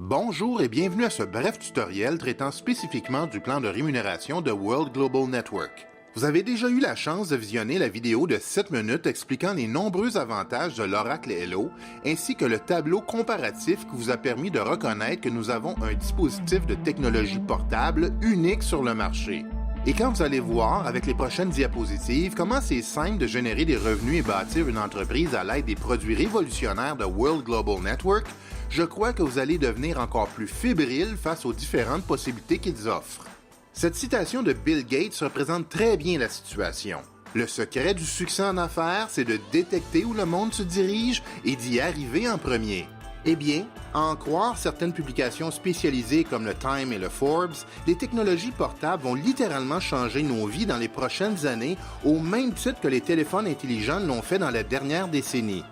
Bonjour et bienvenue à ce bref tutoriel traitant spécifiquement du plan de rémunération de World Global Network. Vous avez déjà eu la chance de visionner la vidéo de 7 minutes expliquant les nombreux avantages de l'Oracle Hello, ainsi que le tableau comparatif qui vous a permis de reconnaître que nous avons un dispositif de technologie portable unique sur le marché. Et quand vous allez voir, avec les prochaines diapositives, comment c'est simple de générer des revenus et bâtir une entreprise à l'aide des produits révolutionnaires de World Global Network, je crois que vous allez devenir encore plus fébrile face aux différentes possibilités qu'ils offrent. Cette citation de Bill Gates représente très bien la situation. Le secret du succès en affaires, c'est de détecter où le monde se dirige et d'y arriver en premier. Eh bien, à en croire certaines publications spécialisées comme le Time et le Forbes, les technologies portables vont littéralement changer nos vies dans les prochaines années au même titre que les téléphones intelligents l'ont fait dans la dernière décennie.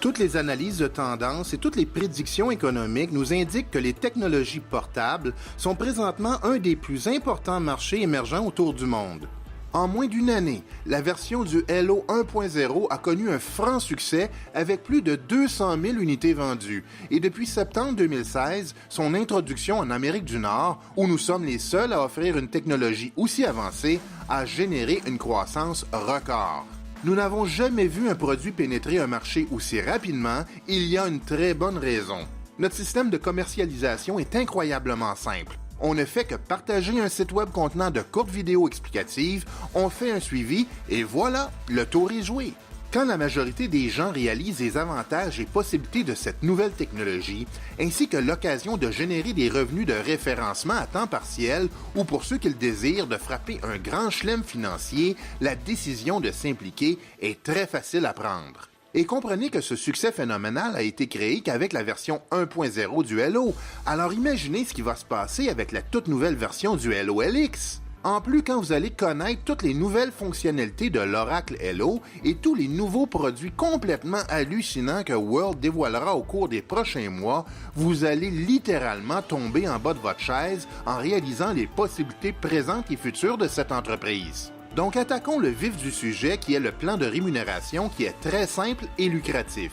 Toutes les analyses de tendance et toutes les prédictions économiques nous indiquent que les technologies portables sont présentement un des plus importants marchés émergents autour du monde. En moins d'une année, la version du Hello 1.0 a connu un franc succès avec plus de 200 000 unités vendues et depuis septembre 2016, son introduction en Amérique du Nord, où nous sommes les seuls à offrir une technologie aussi avancée, a généré une croissance record. Nous n'avons jamais vu un produit pénétrer un marché aussi rapidement et il y a une très bonne raison. Notre système de commercialisation est incroyablement simple. On ne fait que partager un site web contenant de courtes vidéos explicatives, on fait un suivi et voilà, le tour est joué. Quand la majorité des gens réalisent les avantages et possibilités de cette nouvelle technologie, ainsi que l'occasion de générer des revenus de référencement à temps partiel ou pour ceux qui le désirent de frapper un grand chelem financier, la décision de s'impliquer est très facile à prendre. Et comprenez que ce succès phénoménal a été créé qu'avec la version 1.0 du Hello, alors imaginez ce qui va se passer avec la toute nouvelle version du Hello LX. En plus, quand vous allez connaître toutes les nouvelles fonctionnalités de l'Oracle Hello et tous les nouveaux produits complètement hallucinants que World dévoilera au cours des prochains mois, vous allez littéralement tomber en bas de votre chaise en réalisant les possibilités présentes et futures de cette entreprise. Donc attaquons le vif du sujet qui est le plan de rémunération qui est très simple et lucratif.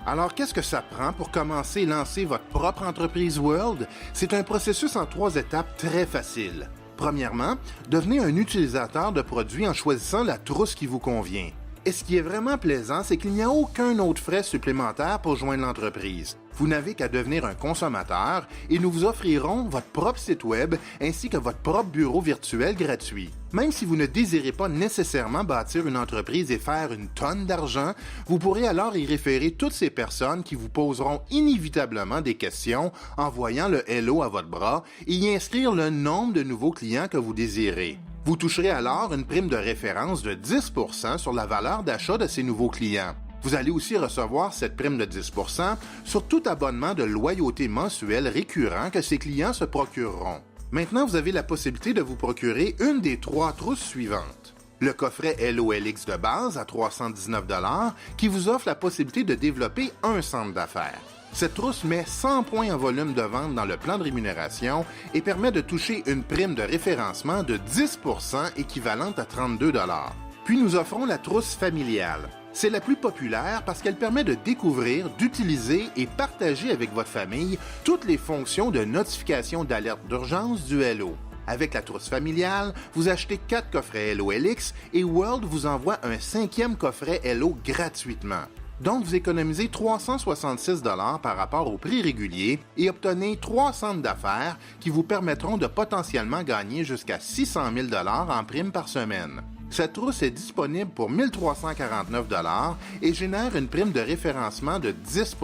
Alors, qu'est-ce que ça prend pour commencer et lancer votre propre entreprise World? C'est un processus en 3 étapes très facile. Premièrement, devenez un utilisateur de produits en choisissant la trousse qui vous convient. Et ce qui est vraiment plaisant, c'est qu'il n'y a aucun autre frais supplémentaire pour joindre l'entreprise. Vous n'avez qu'à devenir un consommateur et nous vous offrirons votre propre site web ainsi que votre propre bureau virtuel gratuit. Même si vous ne désirez pas nécessairement bâtir une entreprise et faire une tonne d'argent, vous pourrez alors y référer toutes ces personnes qui vous poseront inévitablement des questions en voyant le Hello à votre bras et y inscrire le nombre de nouveaux clients que vous désirez. Vous toucherez alors une prime de référence de 10% sur la valeur d'achat de ces nouveaux clients. Vous allez aussi recevoir cette prime de 10% sur tout abonnement de loyauté mensuel récurrent que ces clients se procureront. Maintenant, vous avez la possibilité de vous procurer une des 3 trousses suivantes. Le coffret Hello LX de base à 319 $ qui vous offre la possibilité de développer un centre d'affaires. Cette trousse met 100 points en volume de vente dans le plan de rémunération et permet de toucher une prime de référencement de 10% équivalente à 32 $. Puis nous offrons la trousse familiale. C'est la plus populaire parce qu'elle permet de découvrir, d'utiliser et partager avec votre famille toutes les fonctions de notification d'alerte d'urgence du Hello. Avec la trousse familiale, vous achetez 4 coffrets Hello LX et World vous envoie un 5e coffret Hello gratuitement. Donc, vous économisez 366 $ par rapport au prix régulier et obtenez 3 centres d'affaires qui vous permettront de potentiellement gagner jusqu'à 600 000 $ en prime par semaine. Cette trousse est disponible pour 1 349 $ et génère une prime de référencement de 10%,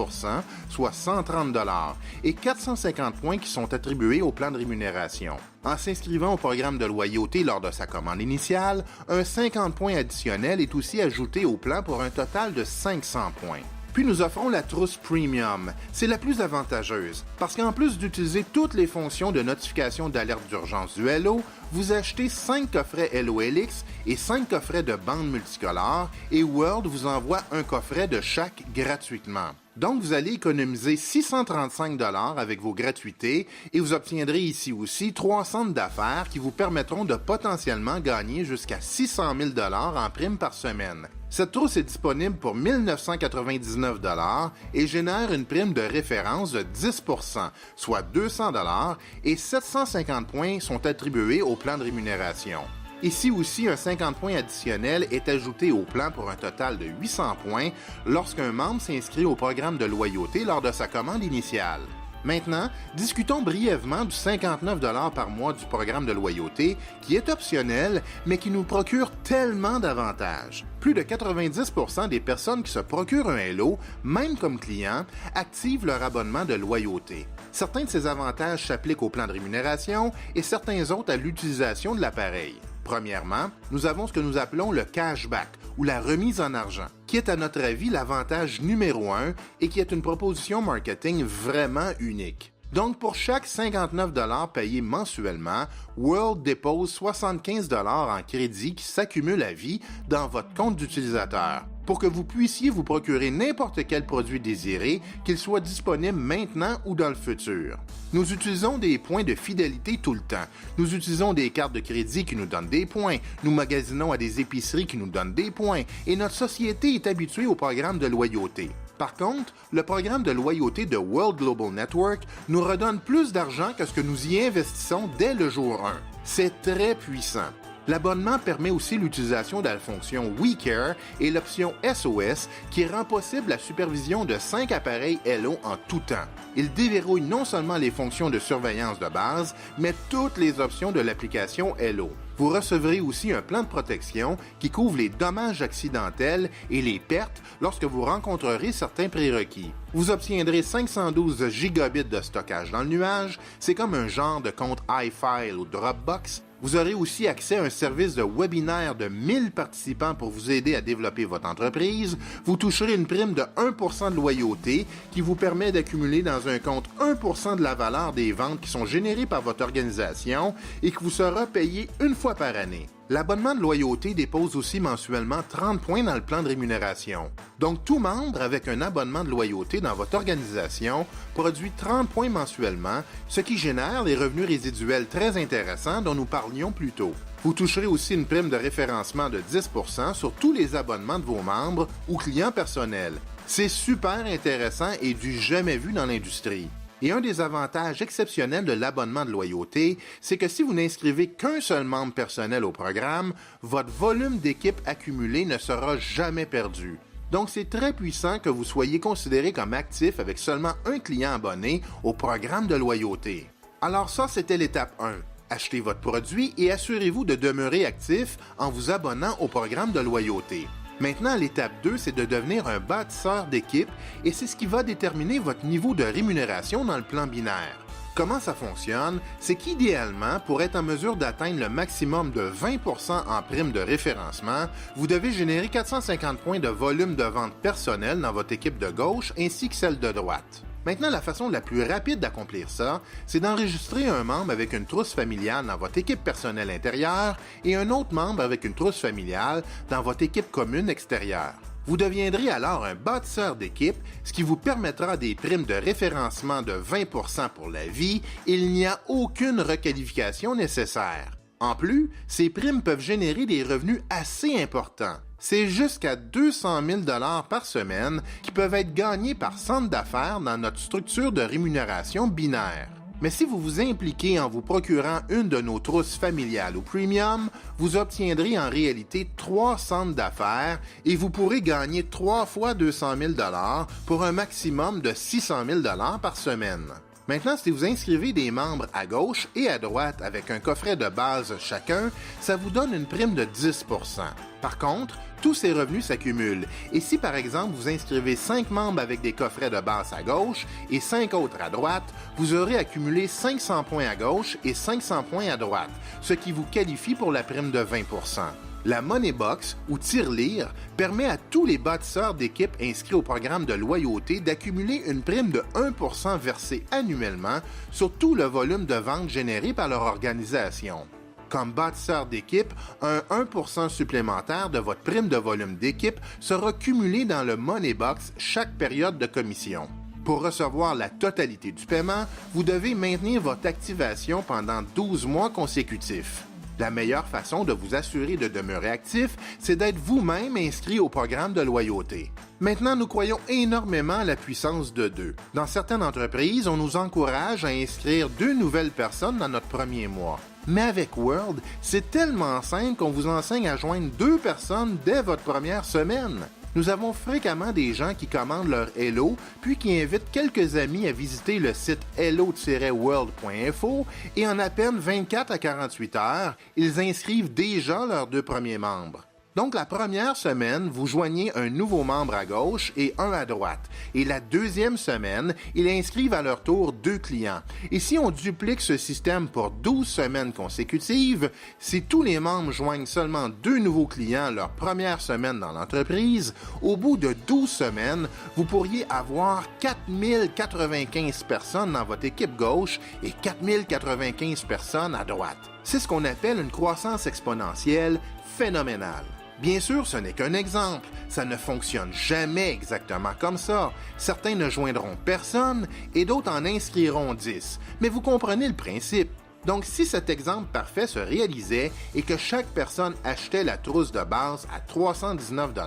soit 130 $ et 450 points qui sont attribués au plan de rémunération. En s'inscrivant au programme de loyauté lors de sa commande initiale, un 50 points additionnel est aussi ajouté au plan pour un total de 500 points. Puis nous offrons la trousse Premium. C'est la plus avantageuse, parce qu'en plus d'utiliser toutes les fonctions de notification d'alerte d'urgence du Hello, vous achetez 5 coffrets Hello LX et 5 coffrets de bandes multicolores et World vous envoie un coffret de chaque gratuitement. Donc, vous allez économiser 635 $ avec vos gratuités et vous obtiendrez ici aussi 3 centres d'affaires qui vous permettront de potentiellement gagner jusqu'à 600 000 $ en prime par semaine. Cette trousse est disponible pour 1 999 $ et génère une prime de référence de 10 %, soit 200 $ et 750 points sont attribués au plan de rémunération. Ici aussi, un 50 points additionnel est ajouté au plan pour un total de 800 points lorsqu'un membre s'inscrit au programme de loyauté lors de sa commande initiale. Maintenant, discutons brièvement du 59 $ par mois du programme de loyauté qui est optionnel mais qui nous procure tellement d'avantages. Plus de 90 % des personnes qui se procurent un Hello, même comme clients, activent leur abonnement de loyauté. Certains de ces avantages s'appliquent au plan de rémunération et certains autres à l'utilisation de l'appareil. Premièrement, nous avons ce que nous appelons le cashback ou la remise en argent, qui est à notre avis l'avantage numéro 1 et qui est une proposition marketing vraiment unique. Donc, pour chaque 59 $ payé mensuellement, World dépose 75 $ en crédit qui s'accumule à vie dans votre compte d'utilisateur pour que vous puissiez vous procurer n'importe quel produit désiré, qu'il soit disponible maintenant ou dans le futur. Nous utilisons des points de fidélité tout le temps. Nous utilisons des cartes de crédit qui nous donnent des points. Nous magasinons à des épiceries qui nous donnent des points. Et notre société est habituée au programme de loyauté. Par contre, le programme de loyauté de World Global Network nous redonne plus d'argent que ce que nous y investissons dès le jour 1. C'est très puissant. L'abonnement permet aussi l'utilisation de la fonction WeCare et l'option SOS qui rend possible la supervision de 5 appareils Hello en tout temps. Il déverrouille non seulement les fonctions de surveillance de base, mais toutes les options de l'application Hello. Vous recevrez aussi un plan de protection qui couvre les dommages accidentels et les pertes lorsque vous rencontrerez certains prérequis. Vous obtiendrez 512 gigabits de stockage dans le nuage, c'est comme un genre de compte iFile ou Dropbox. Vous aurez aussi accès à un service de webinaire de 1000 participants pour vous aider à développer votre entreprise. Vous toucherez une prime de 1 % de loyauté qui vous permet d'accumuler dans un compte 1 % de la valeur des ventes qui sont générées par votre organisation et qui vous sera payé une fois par année. L'abonnement de loyauté dépose aussi mensuellement 30 points dans le plan de rémunération. Donc, tout membre avec un abonnement de loyauté dans votre organisation produit 30 points mensuellement, ce qui génère des revenus résiduels très intéressants dont nous parlions plus tôt. Vous toucherez aussi une prime de référencement de 10 % sur tous les abonnements de vos membres ou clients personnels. C'est super intéressant et du jamais vu dans l'industrie. Et un des avantages exceptionnels de l'abonnement de loyauté, c'est que si vous n'inscrivez qu'un seul membre personnel au programme, votre volume d'équipe accumulé ne sera jamais perdu. Donc, c'est très puissant que vous soyez considéré comme actif avec seulement un client abonné au programme de loyauté. Alors ça, c'était l'étape 1. Achetez votre produit et assurez-vous de demeurer actif en vous abonnant au programme de loyauté. Maintenant, l'étape 2, c'est de devenir un bâtisseur d'équipe et c'est ce qui va déterminer votre niveau de rémunération dans le plan binaire. Comment ça fonctionne? C'est qu'idéalement, pour être en mesure d'atteindre le maximum de 20 % en prime de référencement, vous devez générer 450 points de volume de vente personnel dans votre équipe de gauche ainsi que celle de droite. Maintenant, la façon la plus rapide d'accomplir ça, c'est d'enregistrer un membre avec une trousse familiale dans votre équipe personnelle intérieure et un autre membre avec une trousse familiale dans votre équipe commune extérieure. Vous deviendrez alors un bâtisseur d'équipe, ce qui vous permettra des primes de référencement de 20 % pour la vie et il n'y a aucune requalification nécessaire. En plus, ces primes peuvent générer des revenus assez importants. C'est jusqu'à 200 000 $ par semaine qui peuvent être gagnés par centre d'affaires dans notre structure de rémunération binaire. Mais si vous vous impliquez en vous procurant une de nos trousses familiales ou premium, vous obtiendrez en réalité 3 centres d'affaires et vous pourrez gagner 3 fois 200 000 $ pour un maximum de 600 000 $ par semaine. Maintenant, si vous inscrivez des membres à gauche et à droite avec un coffret de base chacun, ça vous donne une prime de 10 %. Par contre, tous ces revenus s'accumulent. Et si par exemple vous inscrivez 5 membres avec des coffrets de base à gauche et 5 autres à droite, vous aurez accumulé 500 points à gauche et 500 points à droite, ce qui vous qualifie pour la prime de 20 %. La Money Box, ou tirelire, permet à tous les bâtisseurs d'équipe inscrits au programme de loyauté d'accumuler une prime de 1 % versée annuellement sur tout le volume de vente généré par leur organisation. Comme bâtisseur d'équipe, un 1 % supplémentaire de votre prime de volume d'équipe sera cumulé dans le Money Box chaque période de commission. Pour recevoir la totalité du paiement, vous devez maintenir votre activation pendant 12 mois consécutifs. La meilleure façon de vous assurer de demeurer actif, c'est d'être vous-même inscrit au programme de loyauté. Maintenant, nous croyons énormément à la puissance de 2. Dans certaines entreprises, on nous encourage à inscrire 2 nouvelles personnes dans notre premier mois. Mais avec World, c'est tellement simple qu'on vous enseigne à joindre 2 personnes dès votre première semaine. Nous avons fréquemment des gens qui commandent leur Hello, puis qui invitent quelques amis à visiter le site hello-world.info et en à peine 24 à 48 heures, ils inscrivent déjà leurs 2 premiers membres. Donc, la première semaine, vous joignez un nouveau membre à gauche et un à droite. Et la deuxième semaine, ils inscrivent à leur tour 2 clients. Et si on duplique ce système pour 12 semaines consécutives, si tous les membres joignent seulement 2 nouveaux clients leur première semaine dans l'entreprise, au bout de 12 semaines, vous pourriez avoir 4095 personnes dans votre équipe gauche et 4095 personnes à droite. C'est ce qu'on appelle une croissance exponentielle phénoménale. Bien sûr, ce n'est qu'un exemple. Ça ne fonctionne jamais exactement comme ça. Certains ne joindront personne et d'autres en inscriront 10. Mais vous comprenez le principe. Donc, si cet exemple parfait se réalisait et que chaque personne achetait la trousse de base à 319 $,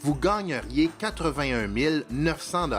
vous gagneriez 81 900 $.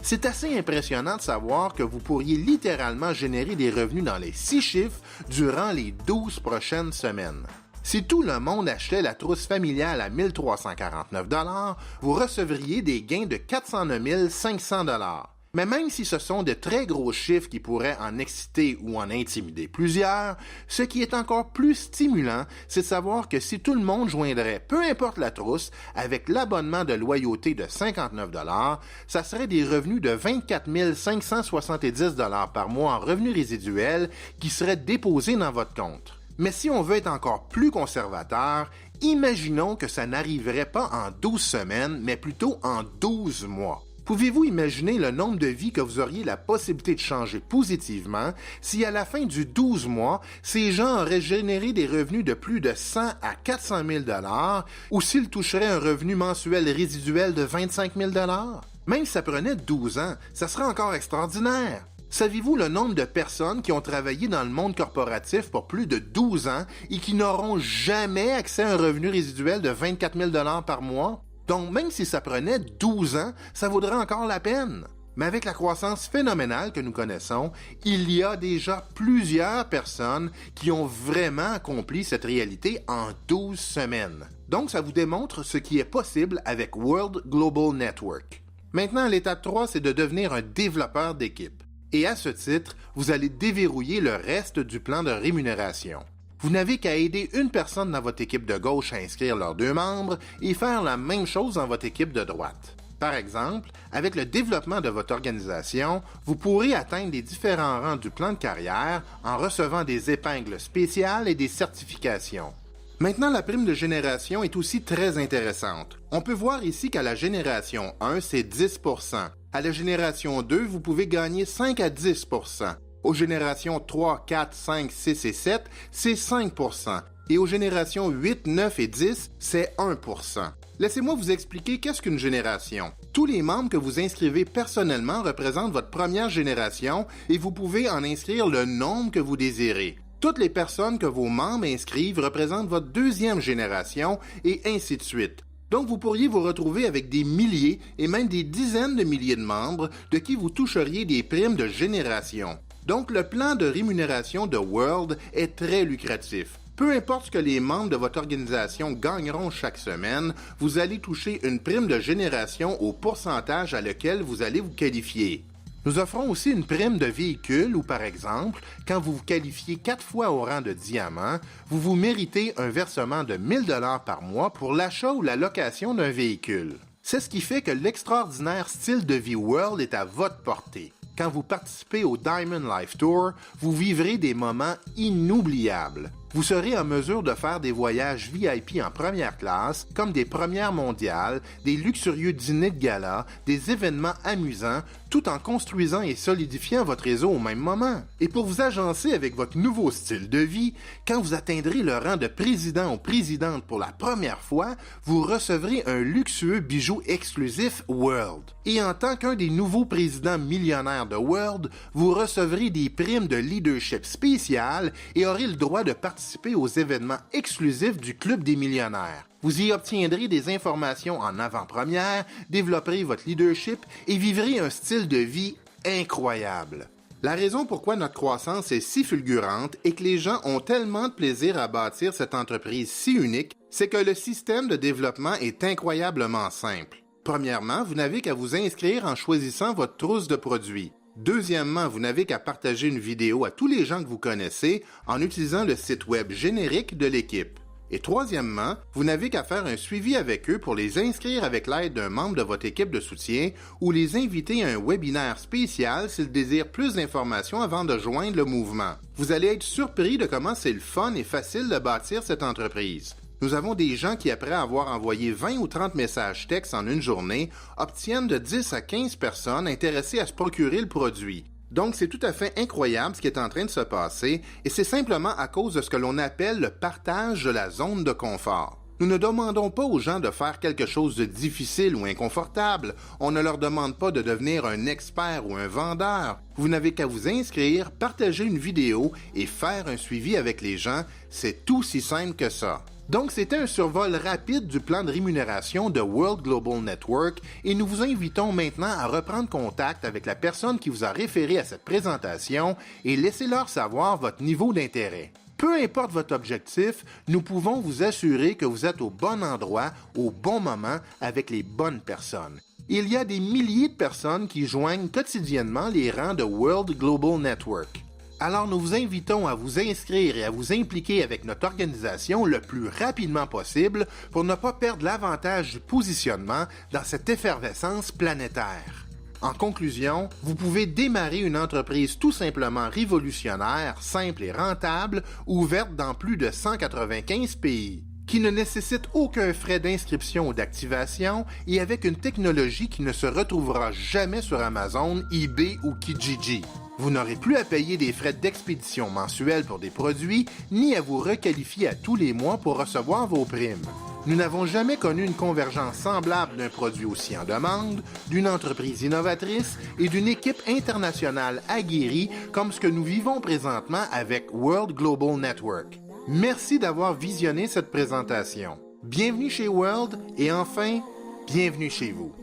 C'est assez impressionnant de savoir que vous pourriez littéralement générer des revenus dans les 6 chiffres durant les 12 prochaines semaines. Si tout le monde achetait la trousse familiale à 1 349 $, vous recevriez des gains de 409 500 $. Mais même si ce sont de très gros chiffres qui pourraient en exciter ou en intimider plusieurs, ce qui est encore plus stimulant, c'est de savoir que si tout le monde joindrait, peu importe la trousse, avec l'abonnement de loyauté de 59 $, ça serait des revenus de 24 570 $ par mois en revenus résiduels qui seraient déposés dans votre compte. Mais si on veut être encore plus conservateur, imaginons que ça n'arriverait pas en 12 semaines, mais plutôt en 12 mois. Pouvez-vous imaginer le nombre de vies que vous auriez la possibilité de changer positivement si à la fin du 12 mois, ces gens auraient généré des revenus de plus de 100 à 400 000 $ ou s'ils toucheraient un revenu mensuel résiduel de 25 000 $? Même si ça prenait 12 ans, ça serait encore extraordinaire. Savez-vous le nombre de personnes qui ont travaillé dans le monde corporatif pour plus de 12 ans et qui n'auront jamais accès à un revenu résiduel de 24 000 $ par mois? Donc, même si ça prenait 12 ans, ça vaudrait encore la peine. Mais avec la croissance phénoménale que nous connaissons, il y a déjà plusieurs personnes qui ont vraiment accompli cette réalité en 12 semaines. Donc, ça vous démontre ce qui est possible avec World Global Network. Maintenant, l'étape 3, c'est de devenir un développeur d'équipe. Et à ce titre, vous allez déverrouiller le reste du plan de rémunération. Vous n'avez qu'à aider une personne dans votre équipe de gauche à inscrire leurs 2 membres et faire la même chose dans votre équipe de droite. Par exemple, avec le développement de votre organisation, vous pourrez atteindre les différents rangs du plan de carrière en recevant des épingles spéciales et des certifications. Maintenant, la prime de génération est aussi très intéressante. On peut voir ici qu'à la génération 1, c'est 10 %. À la génération 2, vous pouvez gagner 5 à 10 %. Aux générations 3, 4, 5, 6 et 7, c'est 5 %. Et aux générations 8, 9 et 10, c'est 1 %. Laissez-moi vous expliquer qu'est-ce qu'une génération. Tous les membres que vous inscrivez personnellement représentent votre première génération et vous pouvez en inscrire le nombre que vous désirez. Toutes les personnes que vos membres inscrivent représentent votre deuxième génération et ainsi de suite. Donc, vous pourriez vous retrouver avec des milliers et même des dizaines de milliers de membres de qui vous toucheriez des primes de génération. Donc, le plan de rémunération de World est très lucratif. Peu importe ce que les membres de votre organisation gagneront chaque semaine, vous allez toucher une prime de génération au pourcentage à lequel vous allez vous qualifier. Nous offrons aussi une prime de véhicule où, par exemple, quand vous vous qualifiez 4 fois au rang de diamant, vous méritez un versement de 1 000 $ par mois pour l'achat ou la location d'un véhicule. C'est ce qui fait que l'extraordinaire style de vie World est à votre portée. Quand vous participez au Diamond Life Tour, vous vivrez des moments inoubliables. Vous serez en mesure de faire des voyages VIP en première classe, comme des premières mondiales, des luxurieux dîners de gala, des événements amusants, tout en construisant et solidifiant votre réseau au même moment. Et pour vous agencer avec votre nouveau style de vie, quand vous atteindrez le rang de président ou présidente pour la première fois, vous recevrez un luxueux bijou exclusif World. Et en tant qu'un des nouveaux présidents millionnaires de World, vous recevrez des primes de leadership spéciales et aurez le droit de participer participer aux événements exclusifs du Club des millionnaires. Vous y obtiendrez des informations en avant-première, développerez votre leadership et vivrez un style de vie incroyable. La raison pourquoi notre croissance est si fulgurante et que les gens ont tellement de plaisir à bâtir cette entreprise si unique, c'est que le système de développement est incroyablement simple. Premièrement, vous n'avez qu'à vous inscrire en choisissant votre trousse de produits. Deuxièmement, vous n'avez qu'à partager une vidéo à tous les gens que vous connaissez en utilisant le site web générique de l'équipe. Et troisièmement, vous n'avez qu'à faire un suivi avec eux pour les inscrire avec l'aide d'un membre de votre équipe de soutien ou les inviter à un webinaire spécial s'ils désirent plus d'informations avant de joindre le mouvement. Vous allez être surpris de comment c'est le fun et facile de bâtir cette entreprise. Nous avons des gens qui, après avoir envoyé 20 ou 30 messages textes en une journée, obtiennent de 10 à 15 personnes intéressées à se procurer le produit. Donc, c'est tout à fait incroyable ce qui est en train de se passer et c'est simplement à cause de ce que l'on appelle le partage de la zone de confort. Nous ne demandons pas aux gens de faire quelque chose de difficile ou inconfortable. On ne leur demande pas de devenir un expert ou un vendeur. Vous n'avez qu'à vous inscrire, partager une vidéo et faire un suivi avec les gens. C'est tout si simple que ça. Donc, c'était un survol rapide du plan de rémunération de World Global Network et nous vous invitons maintenant à reprendre contact avec la personne qui vous a référé à cette présentation et laissez-leur savoir votre niveau d'intérêt. Peu importe votre objectif, nous pouvons vous assurer que vous êtes au bon endroit, au bon moment, avec les bonnes personnes. Il y a des milliers de personnes qui joignent quotidiennement les rangs de World Global Network. Alors nous vous invitons à vous inscrire et à vous impliquer avec notre organisation le plus rapidement possible pour ne pas perdre l'avantage du positionnement dans cette effervescence planétaire. En conclusion, vous pouvez démarrer une entreprise tout simplement révolutionnaire, simple et rentable, ouverte dans plus de 195 pays, qui ne nécessite aucun frais d'inscription ou d'activation et avec une technologie qui ne se retrouvera jamais sur Amazon, eBay ou Kijiji. Vous n'aurez plus à payer des frais d'expédition mensuels pour des produits, ni à vous requalifier à tous les mois pour recevoir vos primes. Nous n'avons jamais connu une convergence semblable d'un produit aussi en demande, d'une entreprise innovatrice et d'une équipe internationale aguerrie comme ce que nous vivons présentement avec World Global Network. Merci d'avoir visionné cette présentation. Bienvenue chez World et enfin, bienvenue chez vous.